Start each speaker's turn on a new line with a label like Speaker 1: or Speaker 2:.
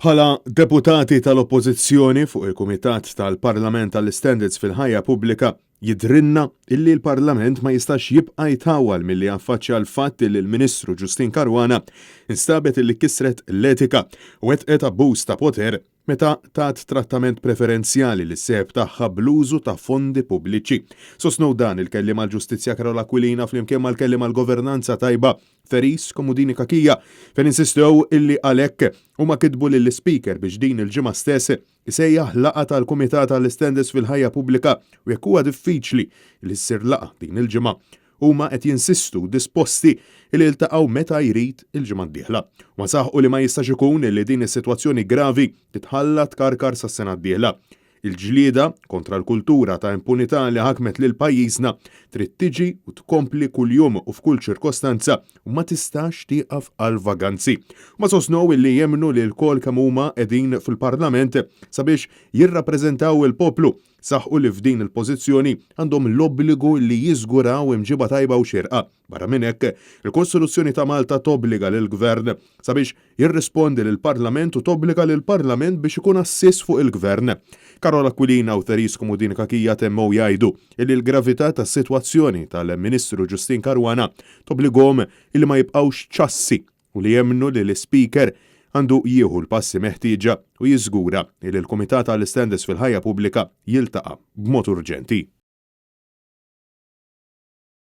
Speaker 1: Bħala deputati tal-Oppożizzjoni fuq il-Kumitat tal-Parlament tal-Standards fil-ħajja pubblika jidrinna illi l-Parlament ma jistax jibqa' jtawwal milli affaċċja l-fatt li l-Ministru Ġustin Caruana instabet illi kisret l-etika u wetqet abbuż ta' poter meta tat trattament preferenzjali li seb tagħha bl-użu ta' fondi pubbliċi. Sostnu dan il-kelliem għall-Ġustizzja Karola Aquilina flimkien mal-kelliem għall-Governanza tajba Feris Komodini Kakija fejn insistew illi għalhekk huma kitbu lill-Speaker biex din il-ġimgħa stess isejjaħ laqgħa tal-Kumitat tal-Standards fil-ħajja pubblika u jekk huwa diffiċli li ssir laqgħa din il-ġimgħa huma qed jinsistu disposti li iltaqgħu meta jrid il-ġimgħa d-dieħla. Ma saħħu li ma jistax ikun li din is-sitwazzjoni gravi titħalla tkarkar sas-sena d-dieħla. Il-ġlieda kontra l-kultura ta' impunità li ħakmet lil pajjiżna trid tiġi u tkompli kuljum u f'kull ċirkostanza u ma tistax tieqaf għal vaganzi. Ma sostnew illi jemmnu li l-kol kemm huma qegħdin fil-Parlament sabiex jirrappreżentaw il-poplu saħħu li f'din il-pożizzjoni għandhom l-obbligu li jiżguraw imġiba tajba u xirqa. Barra minn hekk, il-Kostituzzjoni ta' Malta tobbliga lill-Gvern sabiex jirrispondi lill-Parlament u tobbliga lill-Parlament biex ikun assiss fuq il-Gvern. Karola Aquilina u Feris Komodini Kakija temmew jgħidu li l-gravità tas-sitwazzjoni tal-Ministru Ġustin Caruana tobbligahom li ma jibqgħux ċassi u li jemmnu li l-Speaker għandu jieħu l-passi meħtieġa u jiżgura li l-Kumitat tal-Standards fil-ħajja pubblika jiltaqa' b'mod urġenti.